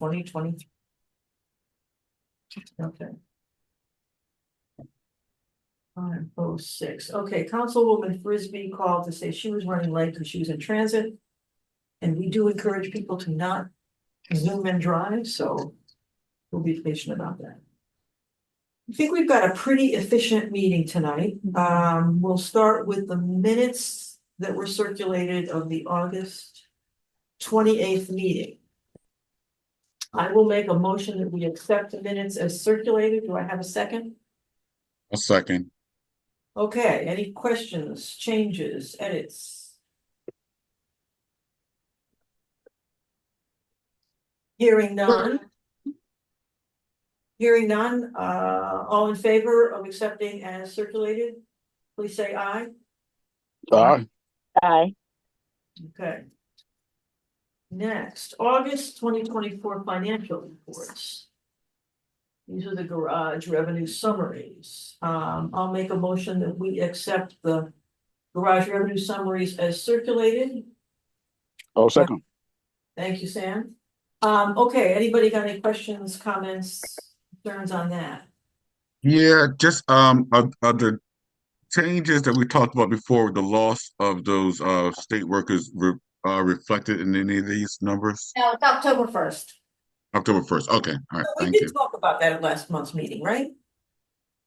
2023. Okay. 5:06. Okay, Councilwoman Frisbee called to say she was running late because she was in transit. And we do encourage people to not Zoom and drive, so we'll be patient about that. I think we've got a pretty efficient meeting tonight. We'll start with the minutes that were circulated of the August 28th meeting. I will make a motion that we accept the minutes as circulated. Do I have a second? A second. Okay, any questions, changes, edits? Hearing none. Hearing none, all in favor of accepting as circulated, please say aye. Aye. Aye. Okay. Next, August 2024 financial reports. These are the garage revenue summaries. I'll make a motion that we accept the garage revenue summaries as circulated. Oh, second. Thank you, Sam. Okay, anybody got any questions, comments, concerns on that? Yeah, just are the changes that we talked about before, the loss of those state workers reflected in any of these numbers? No, it's October 1st. October 1st. Okay, all right, We thank did you. talk about that at last month's meeting, right?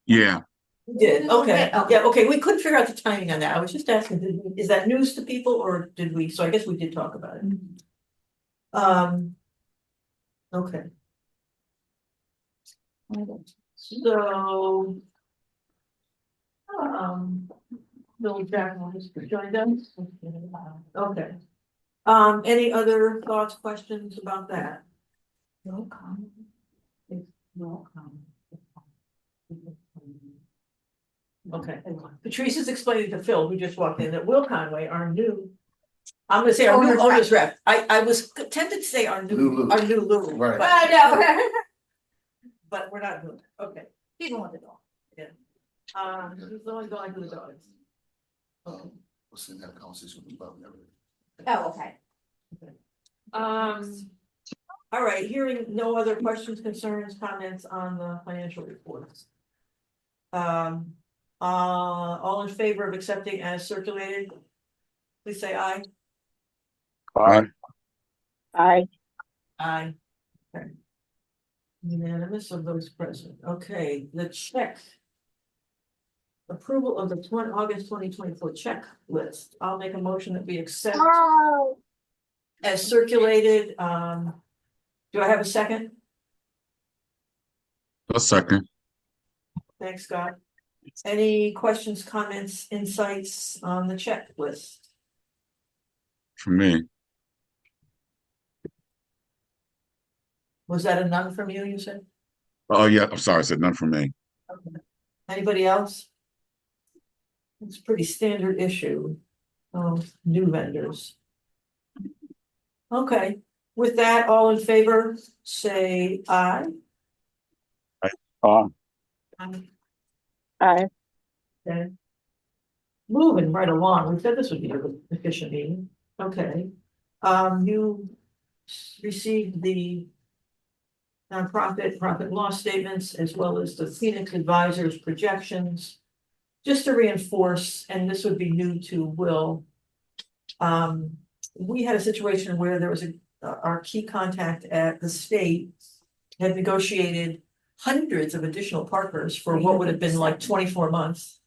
Yeah. We did, okay, yeah, okay, we couldn't figure out the timing on that. I was just asking, is that news to people or did we, so I guess we did talk about it. Okay. So. Bill Jackson has joined us. Okay. Any other thoughts, questions about that? No comment. No comment. Okay, Patrice is explaining to Phil, who just walked in, that Will Conway, our new, I'm gonna say our new owner's rep. I was tempted to say our new Lulu. Right. But, I but we're not doing that. Okay. He's the one to go. Yeah. He's the one going to the dogs. We'll sit and have a conversation with Bob and everything. Oh, okay. All right, hearing no other questions, concerns, comments on the financial reports. All in favor of accepting as circulated, please say aye. Aye. Aye. Aye. Okay. Unanimous of those present. Okay, the check. Approval of the August 2024 check list. I'll make a motion that we accept as circulated. Do I have a second? A second. Thanks, Scott. Any questions, comments, insights on the checklist? For me. Was that a none from you, you said? Oh, yeah, I'm sorry, I said none for me. Okay. Anybody else? It's a pretty standard issue of new vendors. Okay, with that, all in favor, say aye. Aye. Aye. Okay. Moving right along, we said this would be an efficient meeting. Okay. You received the nonprofit profit and loss statements as well as the Phoenix Advisors projections. Just to reinforce, and this would be new to Will. We had a situation where there was our key contact at the state had negotiated hundreds of additional partners for what would have been like 24 months.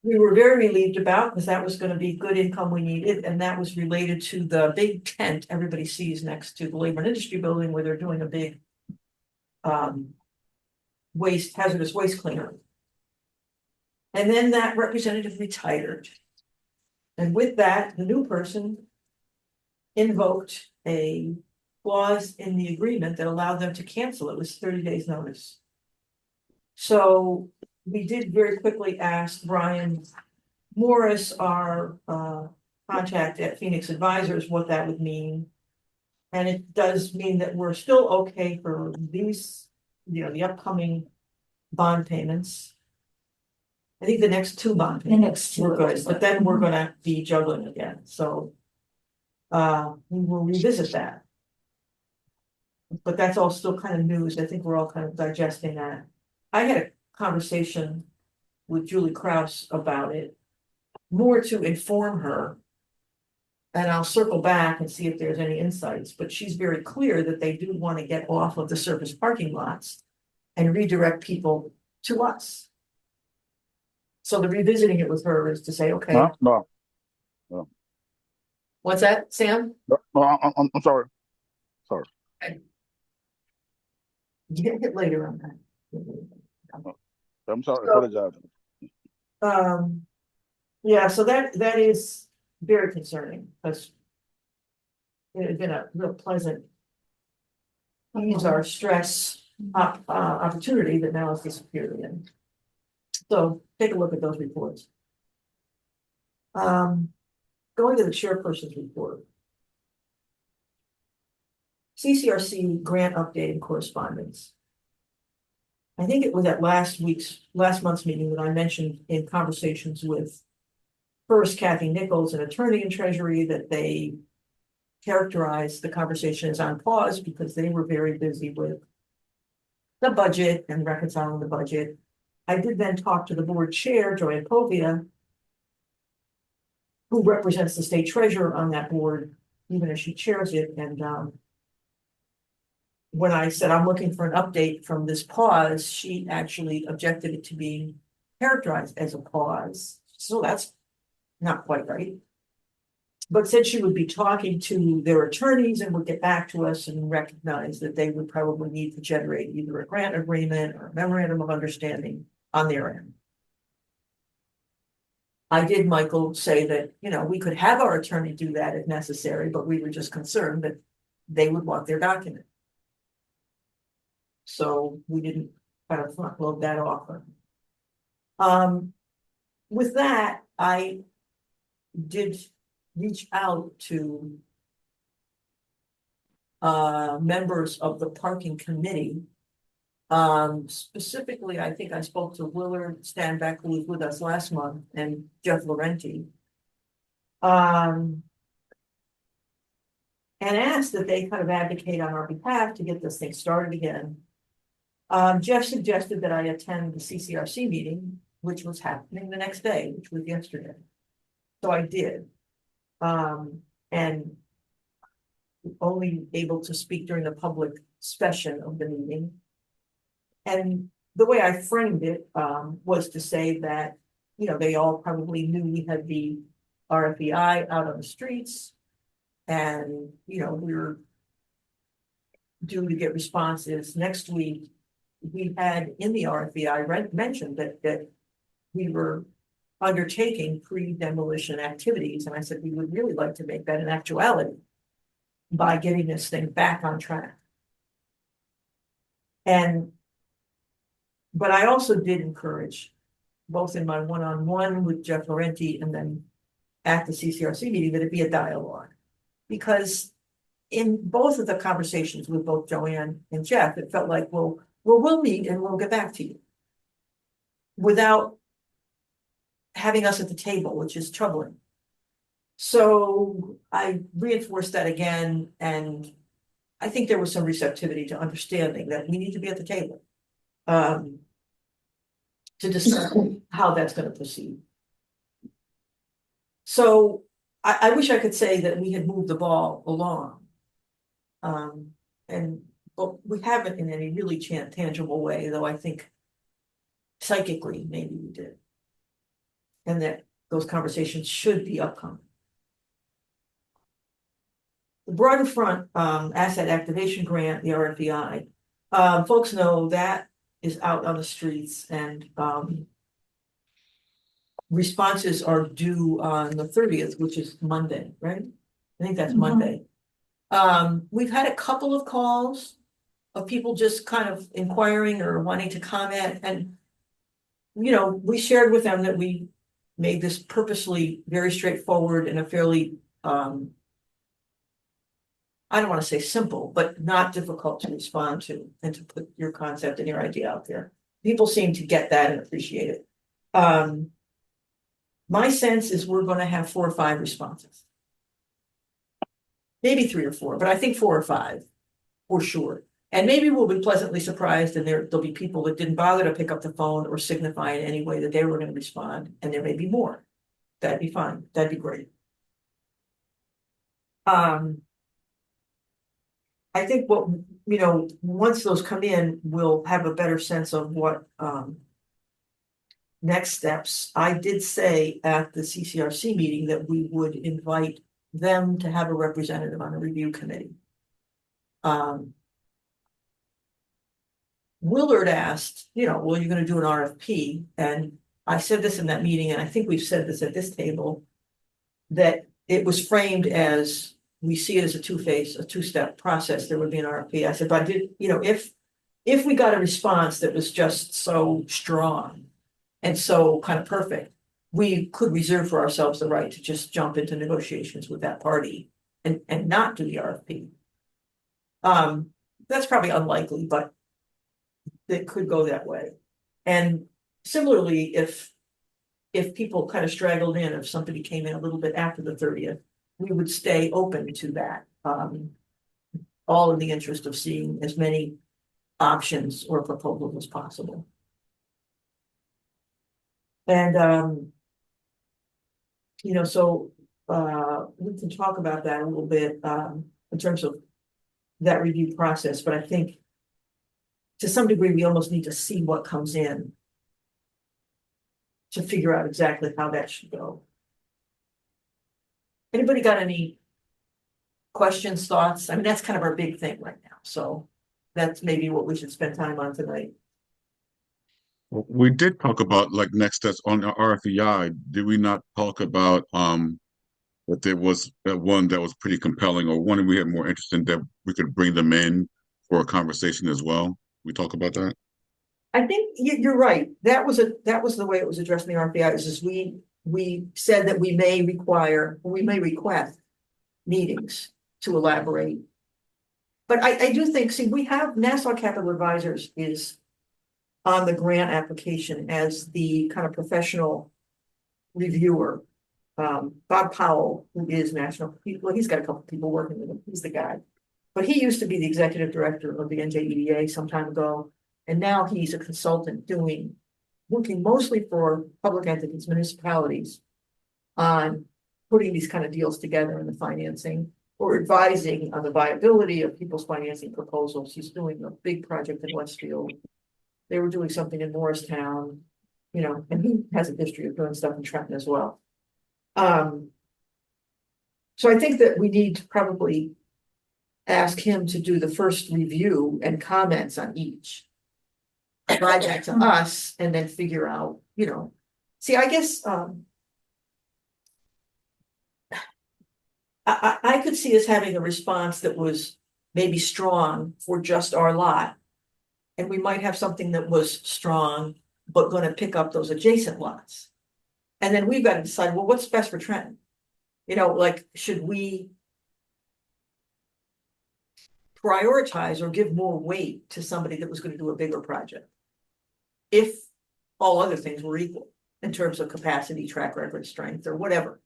We were very relieved about because that was going to be good income we needed, and that was related to the big tent everybody sees next to the Labor and Industry Building where they're doing a big hazardous waste cleanup. And then that representative retired. And with that, the new person invoked a clause in the agreement that allowed them to cancel. It was 30 days notice. So we did very quickly ask Brian Morris, our contact at Phoenix Advisors, what that would mean. And it does mean that we're still okay for these, the upcoming bond payments. I think the next two bond payments were good, but then we're gonna be juggling again, so we will revisit that. But that's all still kind of news. I think we're all kind of digesting that. I had a conversation with Julie Kraus about it, more to inform her. And I'll circle back and see if there's any insights, but she's very clear that they do want to get off of the surface parking lots and redirect people to us. So the revisiting it with her is to say, okay, No, what's that, Sam? I'm sorry. Get hit later on that. I'm sorry. So- Apologize. Yeah, so that is very concerning, because it had been a real pleasant ease our stress opportunity that now has disappeared again. So take a look at those reports. Going to the chairperson's report. CCRC grant update and correspondence. I think it was at last month's meeting that I mentioned in conversations with first Kathy Nichols, an attorney in Treasury, that they characterized the conversation as on pause because they were very busy with the budget and reconciling the budget. I did then talk to the board chair, Joanne Povia, who represents the state treasurer on that board, even as she chairs it, and when I said I'm looking for an update from this pause, she actually objected it to being characterized as a pause. So that's not quite right. But said she would be talking to their attorneys and would get back to us and recognize that they would probably need to generate either a grant agreement or a memorandum of understanding on their end. I did, Michael, say that, we could have our attorney do that if necessary, but we were just concerned that they would want their document. So we didn't kind of front load that offer. With that, I did reach out to members of the parking committee. Specifically, I think I spoke to Willard Stanback, who was with us last month, and Jeff Laurenti. And asked that they kind of advocate on our behalf to get this thing started again. Jeff suggested that I attend the CCRC meeting, which was happening the next day, which was yesterday. So I did. And only able to speak during the public session of the meeting. And the way I framed it was to say that, they all probably knew we had the RFEI out on the streets. And, we were due to get responses next week. We had in the RFEI mentioned that we were undertaking pre-demolition activities. And I said, we would really like to make that an actuality by getting this thing back on track. But I also did encourage, both in my one-on-one with Jeff Laurenti and then at the CCRC meeting, that it be a dialogue. Because in both of the conversations with both Joanne and Jeff, it felt like, well, we'll meet and we'll get back to you. Without having us at the table, which is troubling. So I reinforced that again, and I think there was some receptivity to understanding that we need to be at the table to discuss how that's going to proceed. So I wish I could say that we had moved the ball along, but we haven't in any really tangible way, though I think psychically maybe we did. And that those conversations should be upcoming. The broader front asset activation grant, the RFEI, folks know that is out on the streets, and responses are due on the 30th, which is Monday, right? I think that's Monday. We've had a couple of calls of people just kind of inquiring or wanting to comment, and we shared with them that we made this purposely very straightforward and a fairly I don't want to say simple, but not difficult to respond to, and to put your concept and your idea out there. People seem to get that and appreciate it. My sense is we're going to have 4 or 5 responses. Maybe 3 or 4, but I think 4 or 5. for sure. And maybe we'll be pleasantly surprised and there'll be people that didn't bother to pick up the phone or signify in any way that they were gonna respond, and there may be more. That'd be fine, that'd be great. I think what, once those come in, we'll have a better sense of what, next steps. I did say at the CCRC meeting that we would invite them to have a representative on the review committee. Willard asked, well, you're gonna do an RFP, and I said this in that meeting, and I think we've said this at this table, that it was framed as, we see it as a two-step process, there would be an RFP. I said, but I did, if we got a response that was just so strong and so kind of perfect, we could reserve for ourselves the right to just jump into negotiations with that party and not do the RFP. That's probably unlikely, but it could go that way. And similarly, if people kind of straggled in, if somebody came in a little bit after the 30th, we would stay open to that. All in the interest of seeing as many options or proposals as possible. And so we can talk about that a little bit in terms of that review process, but I think to some degree we almost need to see what comes in to figure out exactly how that should go. Anybody got any questions, thoughts? I mean, that's kind of our big thing right now, so that's maybe what we should spend time on tonight. Well, we did talk about like next steps on the RFEI. Did we not talk about that there was one that was pretty compelling, or one we had more interest in, that we could bring them in for a conversation as well? We talk about that. I think you're right. That was the way it was addressed in the RFI. Is we said that we may request meetings to elaborate. But I do think, see, we have Nassau Capital Advisors is on the grant application as the kind of professional reviewer. Bob Powell, who is national, he's got a couple people working with him. He's the guy. But he used to be the executive director of the NJEDA some time ago. And now he's a consultant working mostly for public entities, municipalities, on putting these kind of deals together in the financing or advising on the viability of people's financing proposals. He's doing a big project in Westfield. They were doing something in Morristown, and he has a history of doing stuff in Trenton as well. So I think that we need to probably ask him to do the first review and comments on each. Provide that to us and then figure out, see, I guess I could see us having a response that was maybe strong for just our lot. And we might have something that was strong, but going to pick up those adjacent lots. And then we've got to decide, well, what's best for Trenton? Should we prioritize or give more weight to somebody that was going to do a bigger project, if all other things were equal in terms of capacity, track record, strength, or whatever?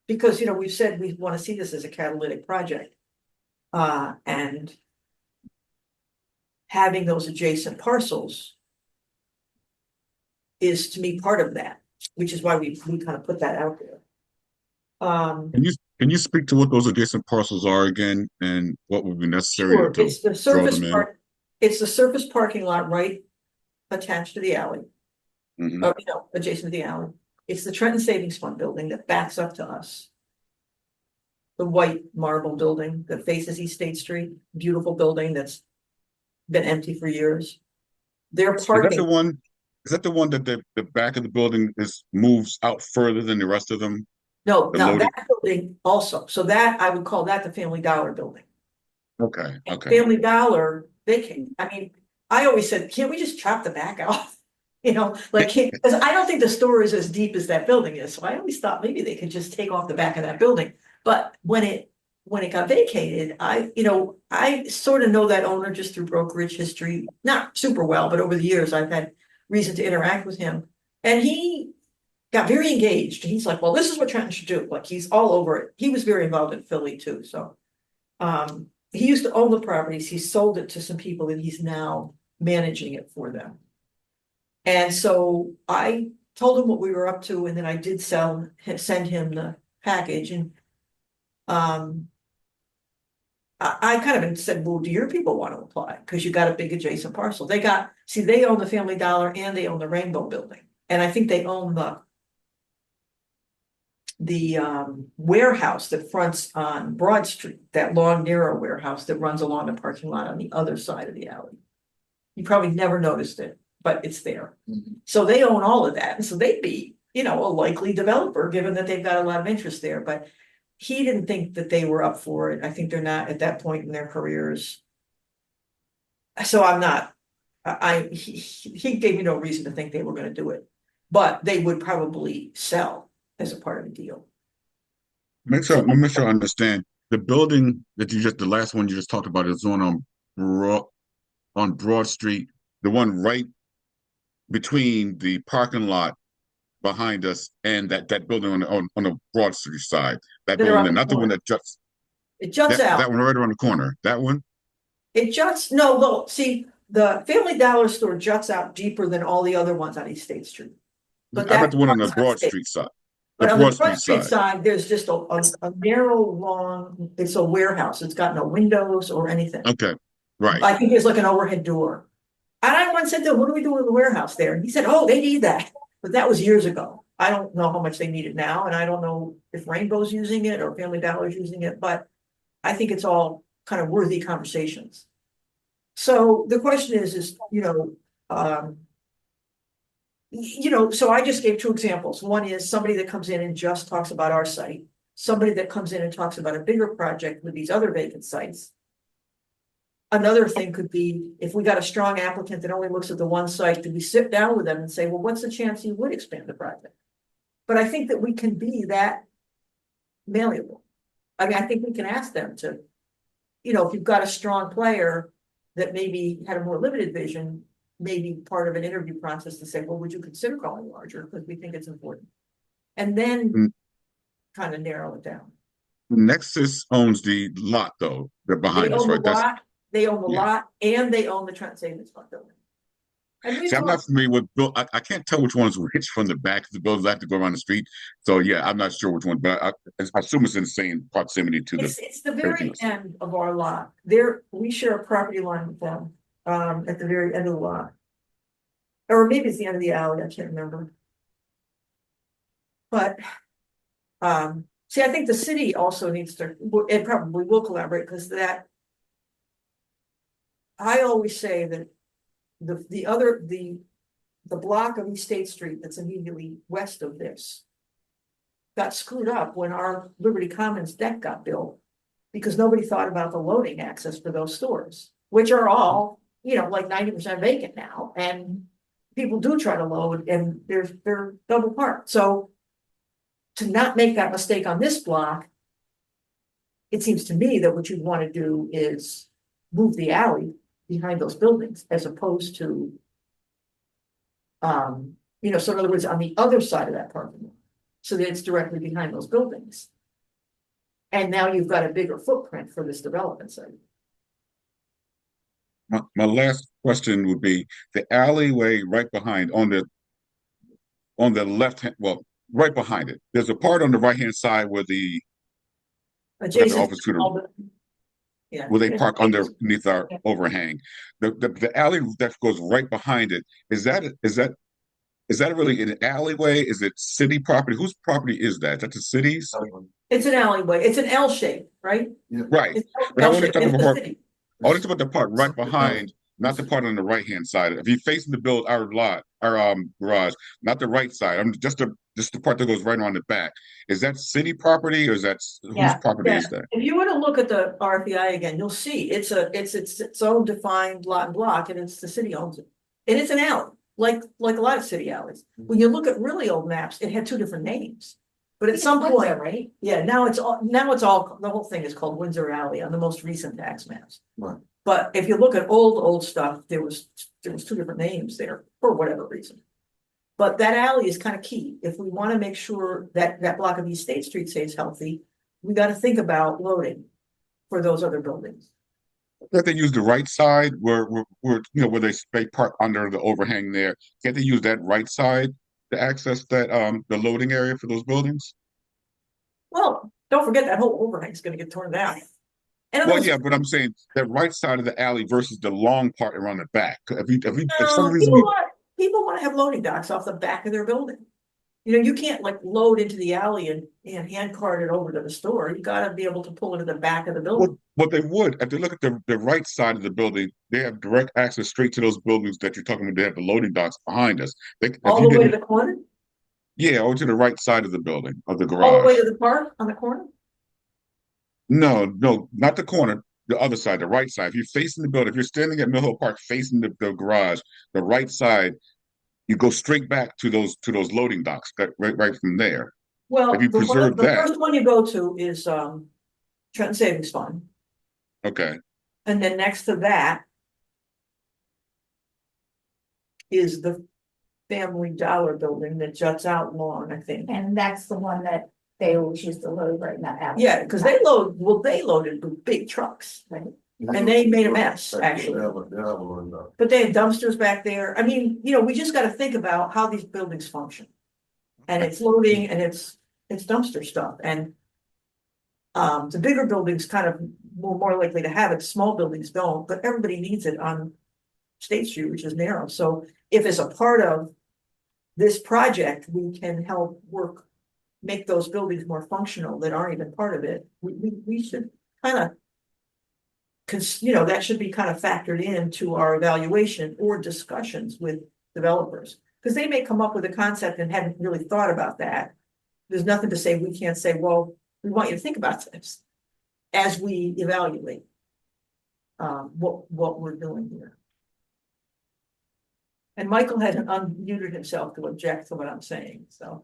Because we've said we want to see this as a catalytic project, and having those adjacent parcels is, to me, part of that, which is why we kind of put that out there. Can you speak to what those adjacent parcels are again, and what would be necessary Sure, to it's the draw surface them in? part. It's the surface parking lot right attached to the alley, Mhm. adjacent to the alley. It's the Trenton Savings Fund building that backs up to us. The white marble building that faces East State Street, beautiful building that's been empty for years. Their Is that parking, the one? Is that the one that the back of the building moves out further than the rest of them? no, the now loading- that building also, so that I would call that the Family Dollar building. Okay, And okay. Family Dollar, I always said, can't we just chop the back off? Because I don't think the store is as deep as that building is, so I always thought maybe they could just take off the back of that building. But when it got vacated, I sort of know that owner just through brokerage history, not super well, but over the years I've had reason to interact with him. And he got very engaged. He's like, well, this is what Trenton should do. Like, he's all over it. He was very involved in Philly too. So he used to own the properties, he sold it to some people and he's now managing it for them. And so I told him what we were up to, and then I did send him the package, and I kind of said, well, do your people want to apply? Because you got a big adjacent parcel. They own the Family Dollar and they own the Rainbow Building. And I think they own the warehouse that fronts on Broad Street, that long, narrow warehouse that runs along the parking lot on the other side of the alley. You probably never noticed it, but it's there. Mhm. So they own all of that, and so they'd be, a likely developer, given that they've got a lot of interest there, but he didn't think that they were up for it. I think they're not at that point in their careers. So I'm not, he gave me no reason to think they were gonna do it, but they would probably sell as a part of the deal. Make sure I understand. The building that the last one you just talked about is on Broad Street, the one right between the parking lot behind us and that building on the Broad Street side. That They're building, on there, the not the one corner. that juts. It juts That out. one right around the corner. That one. It juts, no, well, see, the Family Dollar store juts out deeper than all the other ones on East State Street. But I meant the one on the that's Broad state. Street side. But The on the Broad Broad Street Street side. side, there's just a narrow, long, it's a warehouse. It's got no windows or anything. Okay, right. I think there's like an overhead door. And I once said to him, what do we do with the warehouse there? And he said, oh, they need that. But that was years ago. I don't know how much they need it now, and I don't know if Rainbow's using it or Family Dollar's using it, but I think it's all kind of worthy conversations. So the question is, so I just gave two examples. One is somebody that comes in and just talks about our site, somebody that comes in and talks about a bigger project with these other vacant sites. Another thing could be, if we got a strong applicant that only looks at the one site, do we sit down with them and say, well, what's the chance you would expand the project? But I think that we can be that malleable. I mean, I think we can ask them to, if you've got a strong player that maybe had a more limited vision, maybe part of an interview process to say, well, would you consider going larger? Because we think it's important. And then kind of narrow it down. Nexus owns the lot though. They're They behind us, own the right? That's lot, they own the yeah. lot, and they own the Trenton Savings Fund building. And we See, I'm not familiar with I can't tell which one is which from the back of the buildings. I have to go around the street. So yeah, I'm not sure which one, but I assume it's in the same proximity to it's the very everything else. end of our lot. We share a property line with them, at the very end of the lot. Or maybe it's the end of the alley, I can't remember. But, see, I think the city also needs to, and probably will collaborate, because I always say that the block of East State Street that's immediately west of this got screwed up when our Liberty Commons deck got built, because nobody thought about the loading access for those stores, which are all, like 90% vacant now, and people do try to load, and they're double parked. So to not make that mistake on this block, it seems to me that what you'd want to do is move the alley behind those buildings, as opposed to, so in other words, on the other side of that parking lot, so that it's directly behind those buildings. And now you've got a bigger footprint for this development site. My last question would be the alleyway right behind on the left hand, well, right behind it. There's a part on the right hand side where the Adjacent office to the all the- yeah. where they park underneath our overhang. The alley that goes right behind it, is that really an alleyway? Is it city property? Whose property is that? Is that the city's? It's an alleyway. It's an L shape, right? Right. It's But I L want to shape. talk It's the about city. I want to talk about the part right behind, not the part on the right hand side. If you're facing our garage, not the right side. I'm just the part that goes right on the back. Is that city property, or is that whose property is that? If you were to look at the RFEI again, you'll see it's its own defined lot and block, and it's the city owns it. And it's an alley, like a lot of city alleys. When you look at really old maps, it had two different names. But at some point, right? yeah, now it's all, the whole thing is called Windsor Alley on the most recent tax maps. Right. But if you look at old stuff, there was two different names there for whatever reason. But that alley is kind of key. If we want to make sure that that block of East State Street stays healthy, we got to think about loading for those other buildings. Can't they use the right side where where they park under the overhang there? Can't they use that right side to access that the loading area for those buildings? Well, don't forget that whole overhang's gonna get torn down. In other Well, words, yeah, but I'm saying that right side of the alley versus the long part around the back. If some reason people wanna have loading docks off the back of their building. You know, you can't like load into the alley and hand cart it over to the store. You gotta be able to pull it to the back of the building. what they would, if they look at the right side of the building, they have direct access straight to those buildings that you're talking about. They have the loading docks behind us. If All you the way to get, the corner, yeah, or to the right side of the building of the all the way garage. to the park on the corner. No, not the corner. The other side, the right side. If you're facing the building, if you're standing at Mill Hill Park facing the garage, the right side, you go straight back to those loading docks, right from there. Well, If you preserve the that, first one you go to is Trenton Savings Fund. okay. And then next to that is the Family Dollar building that juts out long, I think. And that's the one that they always used to load right in that alley. Yeah, because they loaded with big trucks, right? And they made a mess, actually. But they had dumpsters back there. I mean, you know, we just gotta think about how these buildings function. And it's loading and it's dumpster stuff and. The bigger buildings kind of more likely to have it, small buildings don't, but everybody needs it on State Street, which is narrow. So if as a part of this project, we can help make those buildings more functional that aren't even part of it, we should kind of. Cause you know, that should be kind of factored into our evaluation or discussions with developers. Cause they may come up with a concept and hadn't really thought about that. There's nothing to say, we can't say, well, we want you to think about this as we evaluate what we're doing here. And Michael hasn't unmuted himself to object to what I'm saying, so.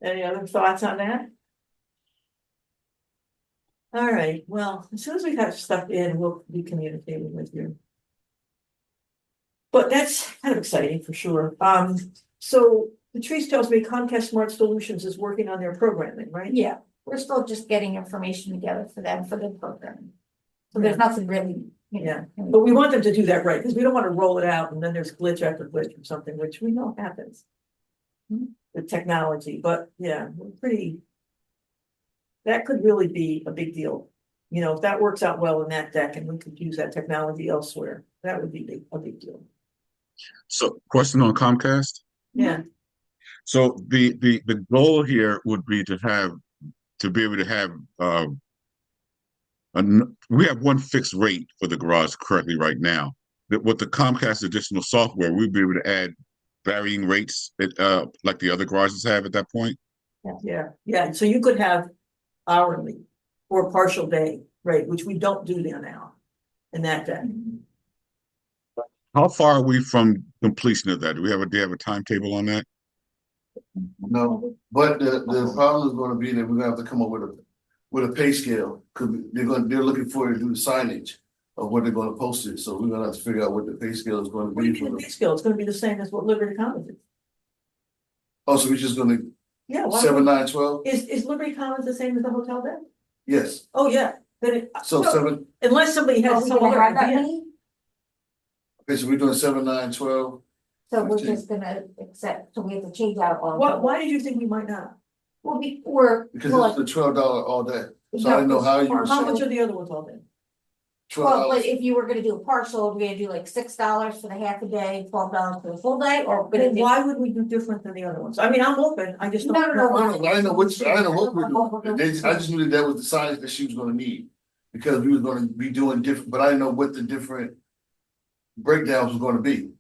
Any other thoughts on that? All right, well, as soon as we have stuff in, we'll be communicating with you. But that's kind of exciting for sure. So Patrice tells me Comcast Smart Solutions is working on their programming, right? Yeah, we're still just getting information together for them for the program. So there's nothing really, Yeah, but we want them to do that right, because we don't want to roll it out and then there's glitch after glitch or something, which we know happens. With technology, but yeah, we're pretty. That could really be a big deal. You know, if that works out well in that deck and we could use that technology elsewhere, that would be a big deal. So, question on Comcast. Yeah, So the goal here would be to be able to have we have one fixed rate for the garage currently right now. That with the Comcast additional software, we'd be able to add varying rates like the other garages have at that point. yeah. So you could have hourly or partial day rate, which we don't do there now in that deck. How far are we from completion of that? Do we have a timetable on that? No, but the problem is gonna be that we're gonna have to come up with a pay scale, because they're looking for to do the signage of what they're gonna post it, so we're gonna have to figure out what the pay scale is gonna What do you be. mean the pay scale? It's gonna be the same as what Liberty Commons is. Oh, so we're just gonna, Yeah, why 7, 9, 12? is Liberty Commons the same as the hotel deck? Yes, Oh, yeah, then it, so 7, unless somebody Are has we some gonna other have that idea. many? okay, so we're doing 7, 9, 12. So we're 15. just gonna accept, so we have to change out all. Why did you think we might not? Well, before. Because well, it's the $12 all day, so I didn't know how you were How much saying are the other ones all then? Well, but $12. if you were gonna do a partial, we're gonna do like $6 for the half a day, $12 for the full day, or. we're Then gonna do- why would we do different than the other ones? I mean, I'm open, I just don't. No, no, I didn't know what we're doing. I just knew that was the size that she was gonna need. Because we was gonna be doing different, but I didn't know what the different breakdowns was gonna be.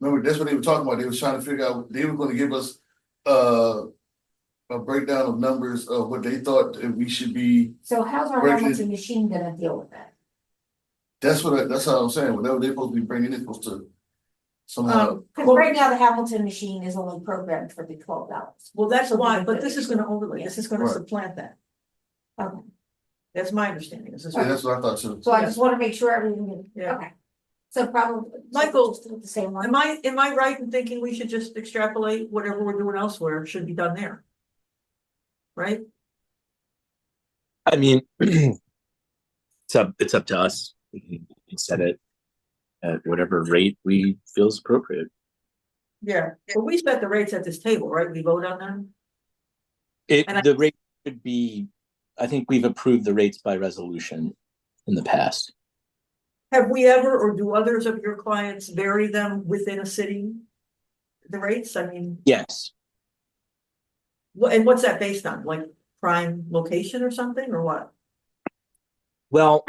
Remember, that's what they were talking about. They was trying to figure out, they were gonna give us a breakdown of numbers of what they thought that we should be. So how's our Breaking- Hamilton machine gonna deal with that? That's how I'm saying. Whatever they're supposed to be bringing, it's supposed to somehow. Cause Well- right now the Hamilton machine is only programmed for the $12. Well, that's So why, we but could- this is gonna overlay, this is gonna Right. supplant that. Okay, That's my understanding, this is. Yeah, that's what I thought too. so I just wanna make sure everything, Yeah. okay. So probably. Michael, just do it the same one. Am I right in thinking we should just extrapolate whatever we're doing elsewhere should be done there? Right? I mean, it's up to us. We can set it at whatever rate we feel is appropriate. Yeah, but we set the rates at this table, right? We vote on them? And The rate should be, I think we've approved the rates by resolution in the past. Have we ever, or do others of your clients vary them within a city? The rates, I mean, Yes. and what's that based on? Like prime location or something, or what? Well,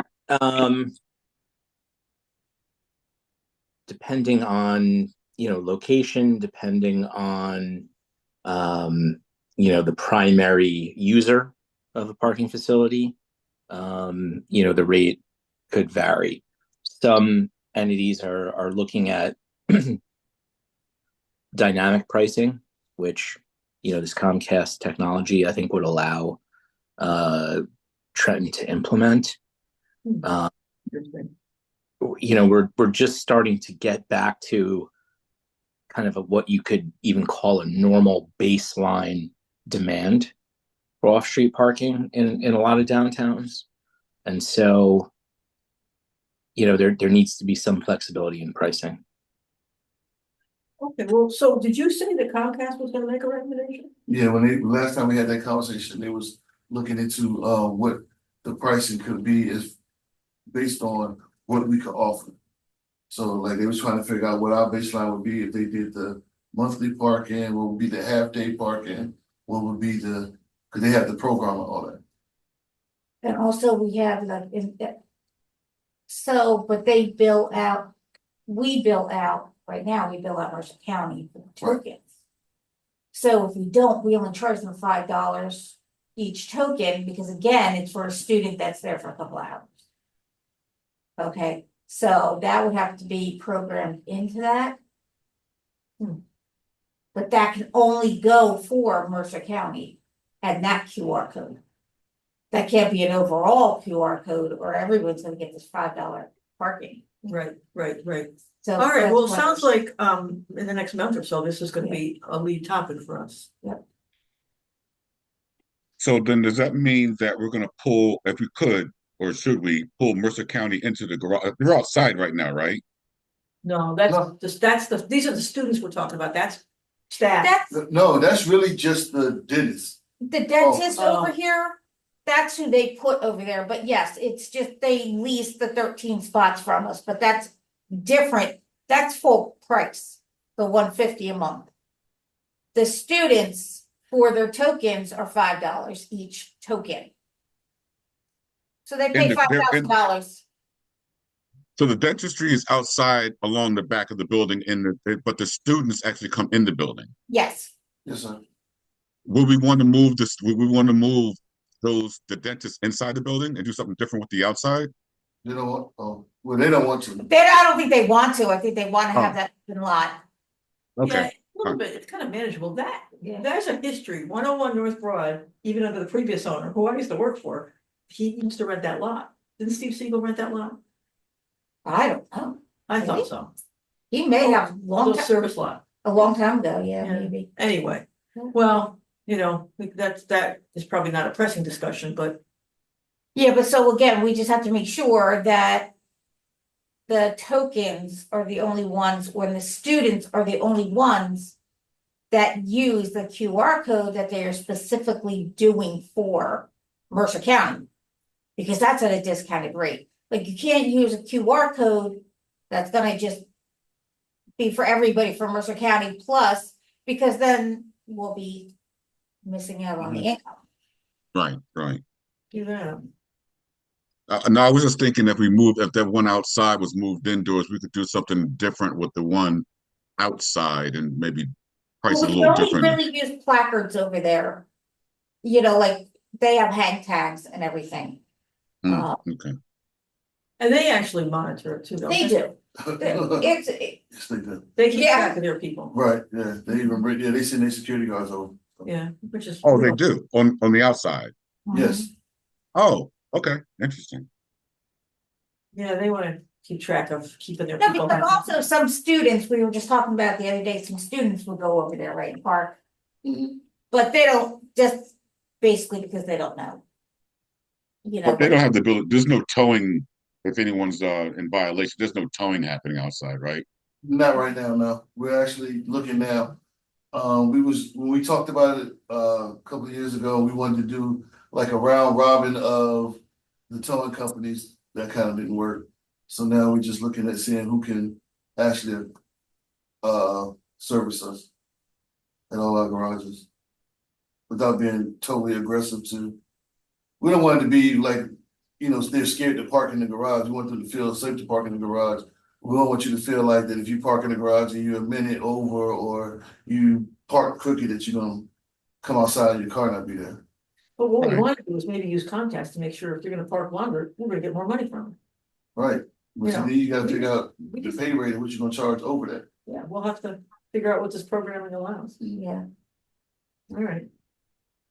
depending on, location, depending on, the primary user of a parking facility, the rate could vary. Some entities are looking at dynamic pricing, which, this Comcast technology, I think, would allow Trenton to implement. Interesting. We're just starting to get back to kind of what you could even call a normal baseline demand for off-street parking in a lot of downtowns. And so, there needs to be some flexibility in pricing. Okay, well, so did you say that Comcast was gonna make a recommendation? Yeah, last time we had that conversation, they was looking into, what the pricing could be is based on what we could offer. So like they was trying to figure out what our baseline would be if they did the monthly parking, what would be the half-day parking, what would be because they have the program and all that. And also we have like, but they bill out, right now, we bill out Mercer County for the Right. tokens. So if we don't, we only charge them $5 each token, because again, it's for a student that's there for a couple hours. Okay, so that would have to be programmed into that. But that can only go for Mercer County and that QR code. That can't be an overall QR code, or everyone's gonna get this $5 parking. Right. So All right, that's well, it why- sounds like, in the next month or so, this is gonna be a lead topic for us. So then does that mean that we're gonna pull, if we could, or should we pull Mercer County into the garage? They're outside right now, right? No, No. these are the students we're talking about, that's staff. That's No, that's really just the dentist. the dentist Oh. over here. That's who they put over there, but yes, it's just they lease the 13 spots from us, but that's different. That's full price, the $150 a month. The students for their tokens are $5 each token. So they pay they're in- $5,000. So the dentistry is outside along the back of the building but the students actually come in the building. Yes, Yes, sir. Would we want to move the dentists inside the building and do something different with the outside? They don't want, well, they don't want to. I don't think they want to. I think they want to have Oh. that open lot. Yeah, Okay. a little bit, it's kind of manageable, Yeah. there's a history, 101 North Broad, even under the previous owner, who I used to work for. He used to rent that lot, didn't Steve Siegel rent that lot? I don't know. I Did thought he? so, He may have a long little time, service lot, a long time ago. Yeah, Yeah. maybe. anyway, Yeah. well, that is probably not a pressing discussion, but. Yeah, but so again, we just have to make sure that the tokens are the only ones, or the students are the only ones that use the QR code that they are specifically doing for Mercer County. Because that's at a discounted rate. Like you can't use a QR code that's gonna just be for everybody from Mercer County plus, because then we'll be missing out on the income. Right. Yeah. No, I was just thinking if that one outside was moved indoors, we could do something different with the one outside and maybe price Well, it a we little only different. really use placards over there. Like they have hang tags and everything. Okay. And they actually monitor it too, don't They they? do. It's, Yes, they do. They keep Yeah. track of their people, Right, yeah, they send their security guards over. yeah, which is. Oh, they do on the outside. Yes, Oh, okay, interesting. Yeah, they wanna keep track of keeping their no, people because happy. also some students, we were just talking about the other day, some students will go over there, right, and park. But they don't, just basically because they don't know. you know. But they don't have the ability, there's no towing if anyone's in violation, there's no towing happening outside, right? Not right now, no. We're actually looking now. When we talked about it, a couple of years ago, we wanted to do like a round robin of the towing companies. That kind of didn't work. So now we're just looking at seeing who can actually, service us at all our garages. Without being totally aggressive to, we don't want it to be like, they're scared to park in the garage. We want them to feel safe to park in the garage. We don't want you to feel like that if you park in the garage and you're a minute over or you park crooked that you're gonna come outside and your car not be there. But what we Right. want to do is maybe use Comcast to make sure if they're gonna park longer, we're gonna get more money from them. Right. But Yeah. then you gotta figure out We the just- pay rate and what you're gonna charge over that. Yeah, we'll have to figure out what this programming allows. Yeah. All right.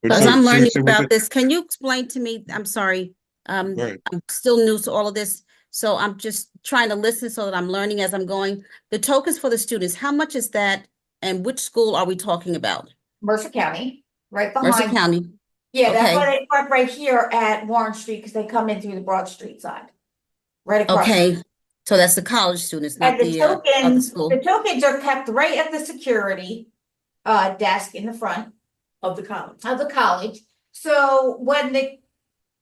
But As so- I'm so- learning so with about it- this, can you explain to me, I'm sorry, Go ahead. I'm still new to all of this, so I'm just trying to listen so that I'm learning as I'm going. The tokens for the students, how much is that and which school are we talking about? Mercer County, right Mercer behind. County, Yeah, that's why okay. they park right here at Warren Street, because they come in through the Broad Street side. Right across. Okay, so that's the college students, not And the the other tokens, school. the tokens are kept right at the security desk in the front Of the college. of the college. So when the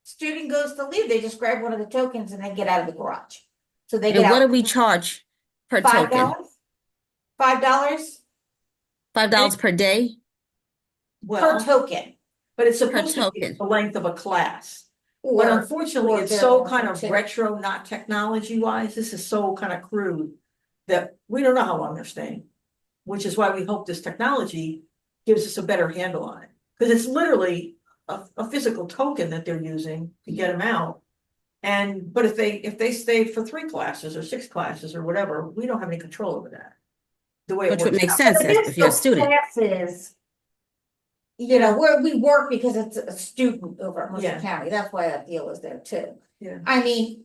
student goes to leave, they just grab one of the tokens and they get out of the garage. So they And get what do out we charge per $5. token? $5 $5 per day? per Well, token. but it's supposed to be token. the length of a class. But Or, unfortunately, or it's they're so one kind or of two. retro, not technology wise. This is so kind of crude that we don't know how long they're staying. Which is why we hope this technology gives us a better handle on it. Because it's literally a physical token that they're using to get them out. But if they stay for 3 classes or 6 classes or whatever, we don't have any control over that. The way it Which would works make out. sense But if you're a this student. classes, you know, where we work because it's a student over at Mercer Yeah. County, that's why that deal is there too. Yeah. I mean,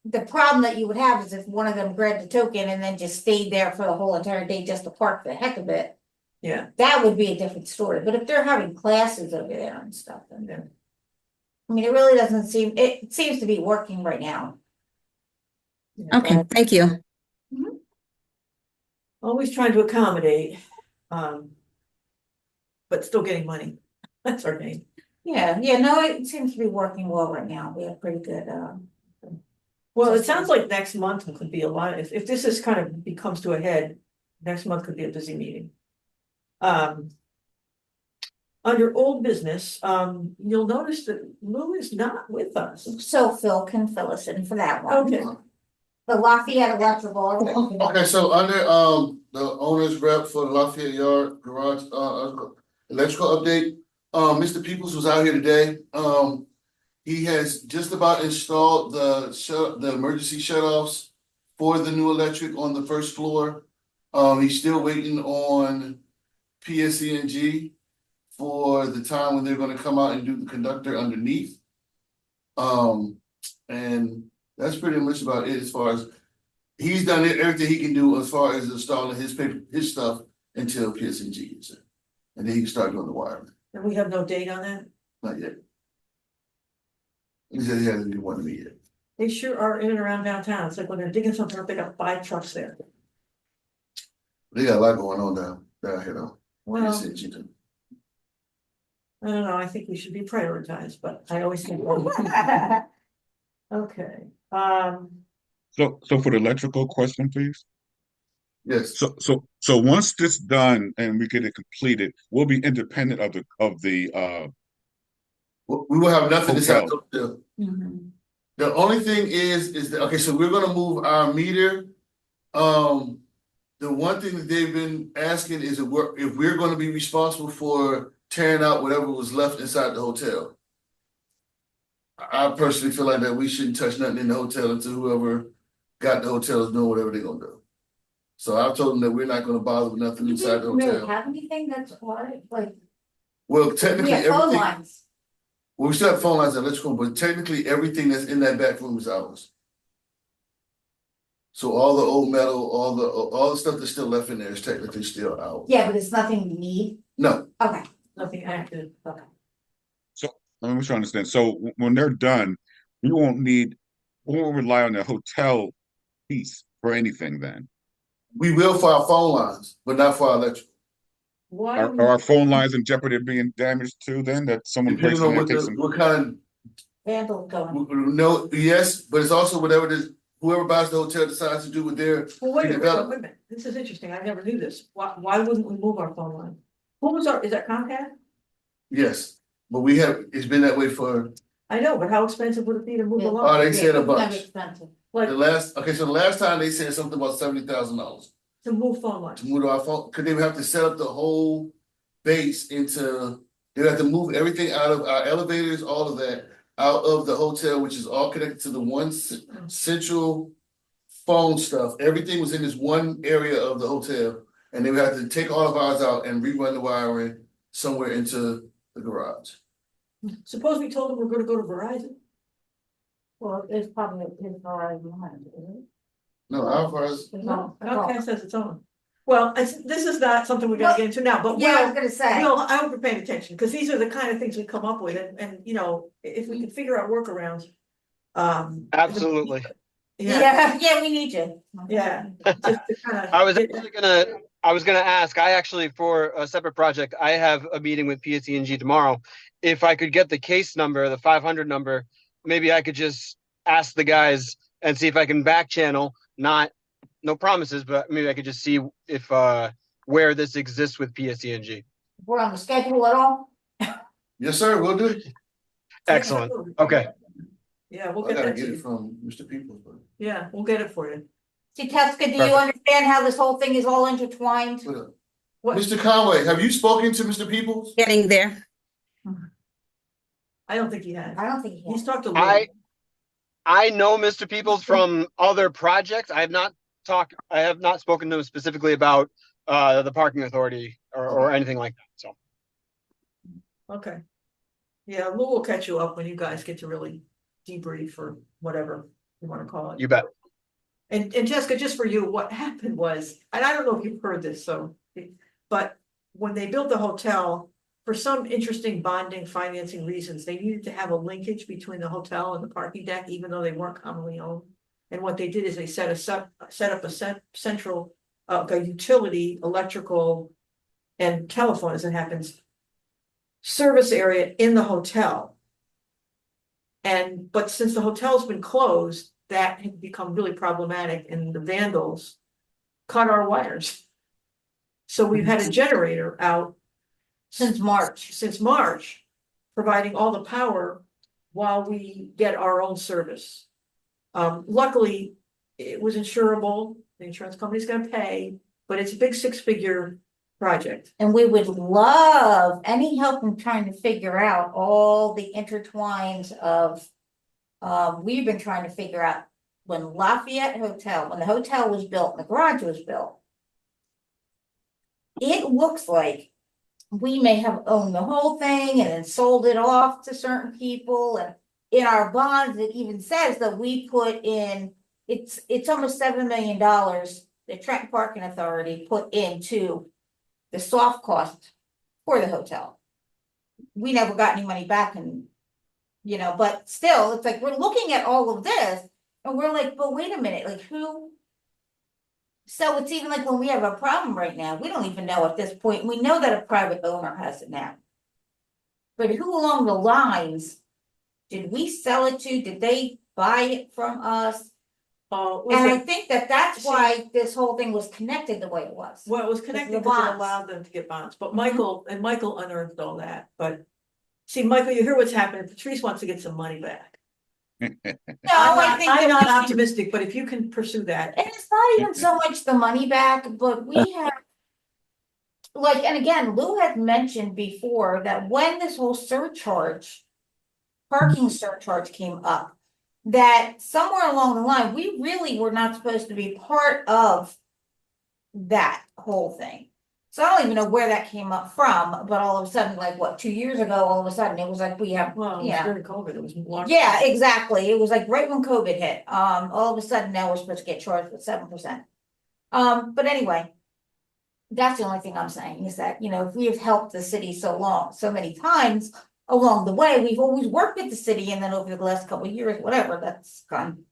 the problem that you would have is if one of them grabbed a token and then just stayed there for the whole entire day just to park for the heck of it, Yeah, that would be a different story, but if they're having classes over there and stuff, then. yeah. I mean, it really doesn't seem, it seems to be working right now. Okay, thank you. Always trying to accommodate, but still getting money. That's our game. Yeah, no, it seems to be working well right now, we have pretty good, Well, it sounds like next month could be a lot, if this is kind of becomes to a head, next month could be a busy meeting. Under old business, you'll notice that Lou is not with us. so Phil can fill us in for that one. Okay. The Lafayette Electrical. Okay, so under the owner's rep for the Lafayette Yard Garage electrical update, Mr. Peoples was out here today. He has just about installed the emergency shutoffs for the new electric on the first floor. He's still waiting on PSE&G for the time when they're gonna come out and do the conductor underneath. And that's pretty much about it as far as he's done everything he can do as far as installing his stuff until PSE&G gets in. And then he can start doing the wiring. And we have no date on that. Not yet. He said he hasn't been wanting me yet. They sure are in and around downtown. It's like when they're digging something up, they got 5 trucks there. They got a lot going on down here though. Well, PSE&G too. I don't know, I think we should be prioritized, but I always think. Okay, So for the electrical question, please. Yes, So once this done and we get it completed, we'll be independent of the we will have nothing inside Hotel. the hotel. Mhm. The only thing is that, okay, so we're gonna move our meter. The one thing that they've been asking is if we're gonna be responsible for tearing out whatever was left inside the hotel. I personally feel like that we shouldn't touch nothing in the hotel until whoever got the hotel is doing whatever they're gonna do. So I've told them that we're not gonna bother with nothing We inside the didn't really hotel. have anything that's hard, like, Well, we technically, have phone everything, lines. well, we still have phone lines and electrical, but technically, everything that's in that back room is ours. So all the old metal, all the stuff that's still left in there is technically still ours. Yeah, but it's nothing we need. No, Okay, nothing active. okay. I'm trying to understand. So when they're done, we won't rely on the hotel piece for anything then. We will for our phone lines, but not for our electric. Why? Are our phone lines in jeopardy of being damaged too then, that someone breaks Depending in on there and takes them? what kind Vandal going. of, no, yes, but it's also whatever this, whoever buys the hotel decides to do with their Well, wait a minute, redevelopment. wait a minute. This is interesting. I never knew this. Why wouldn't we move our phone line? Is that Comcast? Yes, but it's been that way for, I know, but how expensive would it be to move a Yeah. oh, line? they said a It's never bunch. expensive. Like, So the last time they said something about $70,000 to move phone lines? to move our phone, cause they would have to set up the whole base they would have to move everything out of our elevators, all of that, out of the hotel, which is all connected to the one central phone stuff. Everything was in this one area of the hotel, and they would have to take all of ours out and rerun the wiring somewhere into the garage. Suppose we told them we're gonna go to Verizon? Well, it's probably his Verizon line, isn't it? No, our ours, No, Comcast has its own. Well, this is not something we're gonna get into now, but Yeah, I was gonna say. I hope you're paying attention, because these are the kind of things we come up with, and you know, if we can figure out workarounds. Absolutely. Yeah, Yeah, we need you. yeah. Just to kind of. I was gonna ask, I actually, for a separate project, I have a meeting with PSE&G tomorrow. If I could get the case number, the 500 number, maybe I could just ask the guys and see if I can back channel, no promises, but maybe I could just see if, where this exists with PSE&G. We're on the schedule at all? yes, sir, we'll do it. Excellent. Okay. Yeah, we'll I get gotta that to get it you. from Mr. Peoples, but Yeah, we'll get it for you. See, Tesca, do you Perfect. understand how this whole thing is all intertwined? What? Mr. Conway, have you spoken to Mr. Peoples? Getting there. I don't think he has. I don't think he He's has. talked to Lou. I know Mr. Peoples from other projects. I have not spoken to him specifically about the parking authority or anything like that. So Okay. Yeah, Lou will catch you up when you guys get to really debrief or whatever you wanna call it. you bet. And Jessica, just for you, what happened was, and I don't know if you've heard this, but when they built the hotel, for some interesting bonding financing reasons, they needed to have a linkage between the hotel and the parking deck, even though they weren't commonly owned. And what they did is they set up a central, a utility, electrical, and telephone, as it happens, service area in the hotel. But since the hotel's been closed, that had become really problematic, and the vandals cut our wires. So we've had a generator out Since March, providing all the power while we get our own service. Luckily, it was insurable, the insurance company's gonna pay, but it's a big 6-figure project. And we would love any help in trying to figure out all the intertwines of. We've been trying to figure out when Lafayette Hotel, when the hotel was built, and the garage was built. It looks like we may have owned the whole thing and then sold it off to certain people, and in our bonds, it even says that we put in, it's almost $7 million. The Trenton Parking Authority put into the soft cost for the hotel. We never got any money back, and but still, it's like we're looking at all of this and we're like, but wait a minute, like who? So it's even like when we have a problem right now, we don't even know at this point. We know that a private owner has it now. But who along the lines did we sell it to? Did they buy it from us? And I think that's why this whole thing was connected the way it was. Well, it was connected because it allowed them to get bonds, but Michael unearthed all that, but. See, Michael, you hear what's happening, Patrice wants to get some money back. No, I think I'm that not we should- optimistic, but if you can pursue that. And it's not even so much the money back, but we have. Like, and again, Lou had mentioned before that when this whole parking surcharge came up, that somewhere along the line, we really were not supposed to be part of that whole thing. So I don't even know where that came up from, but all of a sudden, like what, 2 years ago, all of a sudden, it was like we have, Well, it was during COVID, it was large. yeah, exactly. It was like right when COVID hit. All of a sudden now we're supposed to get charged with 7%. But anyway, that's the only thing I'm saying is that, if we have helped the city so many times, along the way. We've always worked with the city, and then over the last couple of years, whatever, that's gone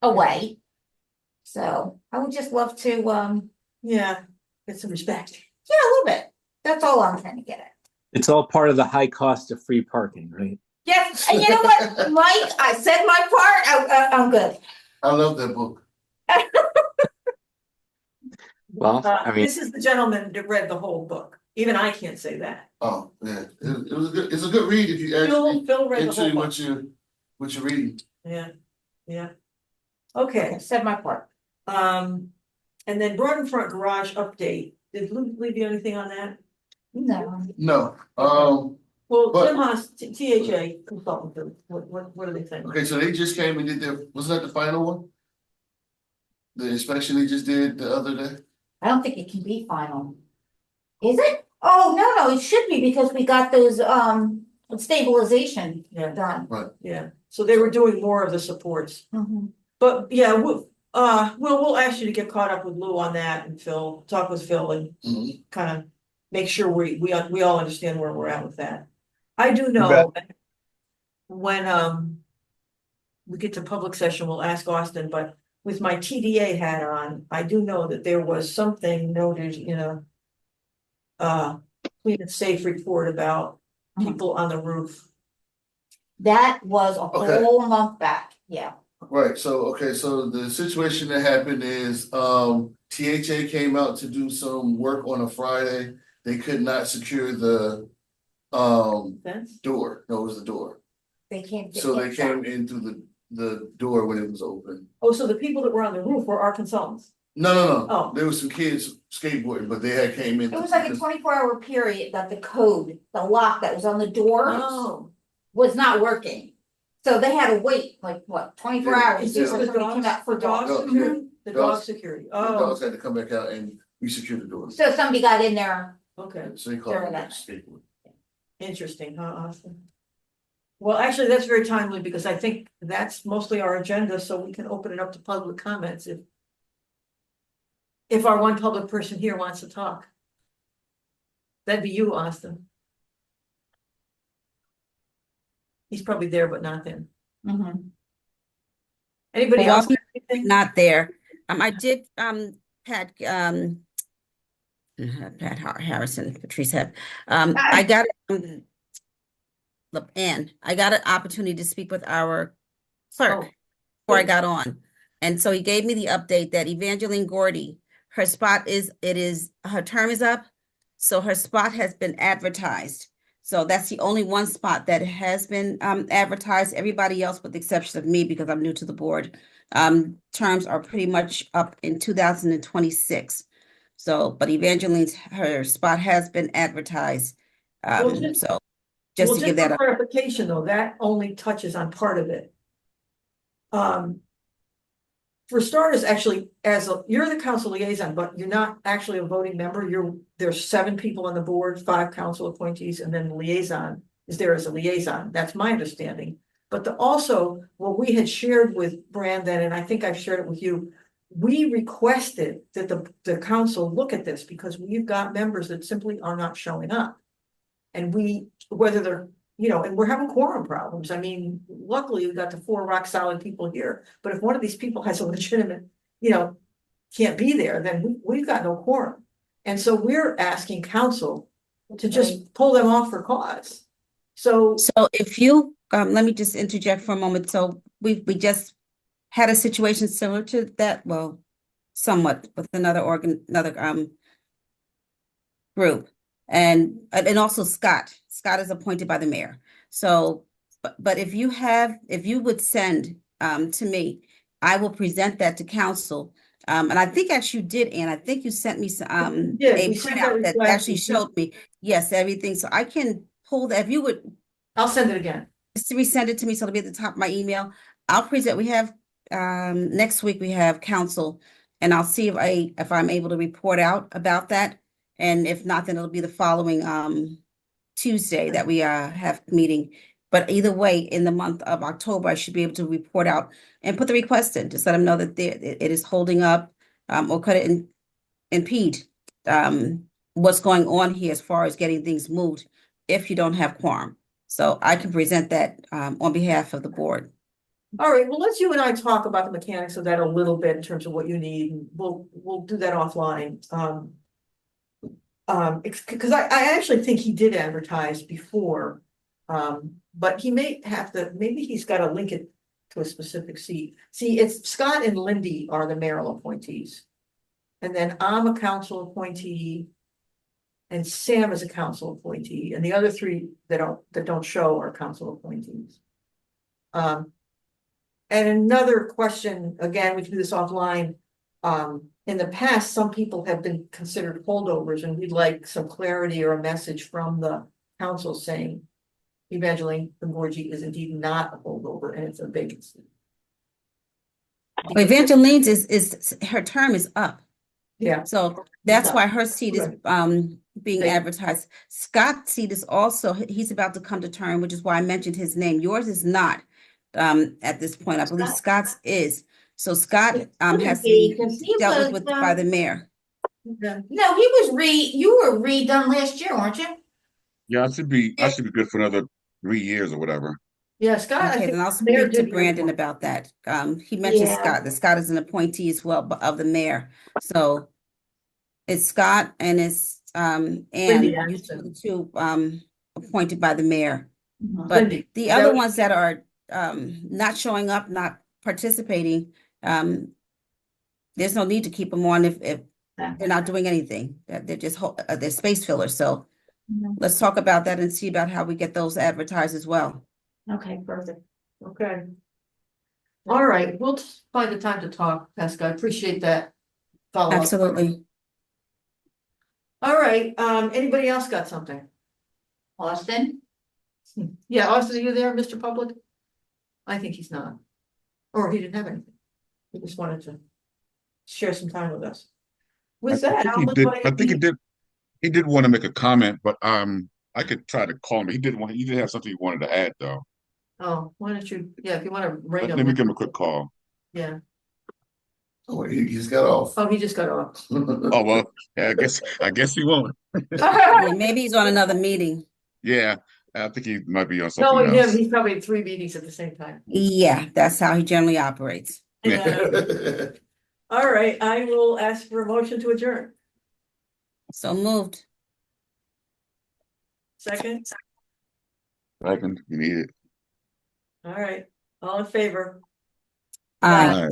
away. So I would just love to, Yeah, get some respect. yeah, a little bit. That's all I'm trying to get at. It's all part of the high cost of free parking, right? Yes, and you know what, Mike, I said my part, I'm good. I love that book. Well, I mean, This is the gentleman that read the whole book. Even I can't say that. Oh, yeah, it was a good, it's a good read if you actually Phil read the whole into book. what you're reading. Yeah, yeah. Okay, I said my part. and then Broad Front Garage update. Did Lou leave you anything on that? No. No, Well, But- Tim Haas, THA consultant, what do they think? okay, so they just came and did their, wasn't that the final one? The inspection they just did the other day? I don't think it can be final. Is it? Oh, no, it should be because we got those, stabilization Yeah, done. yeah. So they were doing more of the supports. Mhm. But yeah, we'll ask you to get caught up with Lou on that and Phil, talk with Phil and Mhm. kind of make sure we all understand where we're at with that. I do bet. know when we get to public session, we'll ask Austin, but with my TDA hat on, I do know that there was something noted in a clean and safe report about people on the roof. That was a Okay. whole month back, yeah. Right, so, okay, so the situation that happened is, THA came out to do some work on a Friday. They could not secure the, Fence? door, no, it was the door. They can't get So they inside. came in through the door when it was open. Oh, so the people that were on the roof were our consultants? No, Oh. there was some kids skateboarding, but they had came in. It was like a 24-hour period that the code, the lock that was on the door Oh. was not working. So they had to wait, like, what, 24 Yeah, hours Is this before the somebody came dogs, out for the dog dogs. security? The dog Dogs. security, The oh, dogs had to come back out and we secured the door. So somebody got in there. okay, So they called Fair it enough. skateboard. interesting, huh, Austin? Well, actually, that's very timely because I think that's mostly our agenda, so we can open it up to public comments if our one public person here wants to talk. That'd be you, Austin. He's probably there, but not there. Anybody Well, else? have anything? Not there. I did, Pat, Harrison, Patrice have, I got, look, Ann, I got an opportunity to speak with our clerk Oh, before I good. got on. And so he gave me the update that Evangeline Gordy, her term is up. So her spot has been advertised. So that's the only one spot that has been advertised. Everybody else, with the exception of me, because I'm new to the board, terms are pretty much up in 2026. So, but Evangeline's, her spot has been advertised. Well, just- So just Well, to give for that up. clarification, though, that only touches on part of it. For starters, actually, you're the council liaison, but you're not actually a voting member. There's 7 people on the board, 5 council appointees, and then the liaison is there as a liaison. That's my understanding. But also, what we had shared with Brandon, and I think I've shared it with you, we requested that the council look at this because we've got members that simply are not showing up. And whether they're, and we're having quorum problems. I mean, luckily we got the 4 rock solid people here, but if one of these people has a legitimate, can't be there, then we've got no quorum. And so we're asking council to just pull them off for cause. So, So if you, let me just interject for a moment. So we just had a situation similar to that, well, somewhat with another group. And also Scott is appointed by the mayor. So, but if you would send to me, I will present that to council. And I think actually you did, Ann, I think you sent me some Yeah, a we sent printout that that last actually week. showed me, yes, everything. So I can pull that, if you would I'll send it again. just to resend it to me, so it'll be at the top of my email. I'll present, we have, next week we have council, and I'll see if I'm able to report out about that. And if not, then it'll be the following, Tuesday that we, have meeting. But either way, in the month of October, I should be able to report out and put the request in, just let them know that it is holding up, or could it impede, what's going on here as far as getting things moved if you don't have quorum. So I can present that on behalf of the board. All right, well, let's you and I talk about the mechanics of that a little bit in terms of what you need, and we'll do that offline. Because I actually think he did advertise before. But he may have to, maybe he's gotta link it to a specific seat. See, it's Scott and Lindy are the mayoral appointees. And then I'm a council appointee. And Sam is a council appointee, and the other three that don't show are council appointees. And another question, again, we can do this offline. In the past, some people have been considered holdovers, and we'd like some clarity or a message from the council saying Evangeline Gorgie is indeed not a holdover and it's a vacancy. Evangeline's is her term is up. Yeah, So that's Yeah. why her seat is being They- advertised. Scott's seat is also, he's about to come to term, which is why I mentioned his name. Yours is not at this point. I believe Scott's is. So Scott has to be Because he dealt was, with by the mayor. yeah. No, he was you were redone last year, weren't you? Yeah, I should be good for another 3 years or whatever. Yeah, Scott, I Okay, think then I'll mayor speak to did Brandon one. about that. He mentioned Yeah. Scott, that Scott is an appointee as well of the mayor. So it's Scott and it's and Lindy you Anderson. two appointed by the mayor. Mhm. But Lindy, the is that other what- ones that are not showing up, not participating, there's no need to keep them on if they're not doing anything. That they're just they're space fillers. So Mhm. let's talk about that and see about how we get those advertised as well. Okay, perfect. Okay. All right, we'll find the time to talk, Pascal. I appreciate that. Follow up. Absolutely. All right, anybody else got something? Austin? Yeah, Austin, are you there, Mr. Public? I think he's not. Or he didn't have anything. He just wanted to share some time with us. With that, I'll invite I think he did want to make a comment, but I could try to call him. He did have something he wanted to add though. Oh, why don't you, yeah, if you wanna ring Let me him, give him a quick call. yeah. Oh, he just got off. Oh, he just got off. Oh well, yeah, I guess he won't. Yeah, maybe he's on another meeting. Yeah, I think he might be on No, something else. he's probably at 3 meetings at the same time. Yeah, that's how he generally operates. Yeah. All right, I will ask for a motion to adjourn. So moved. Second, Second, you need it. all right, all in favor? Aye.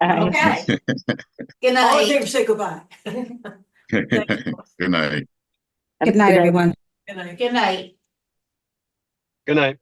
All Okay. Good All in night. favor, say goodbye. right. Good night. Good night, everyone. Good night. Good night. Good night.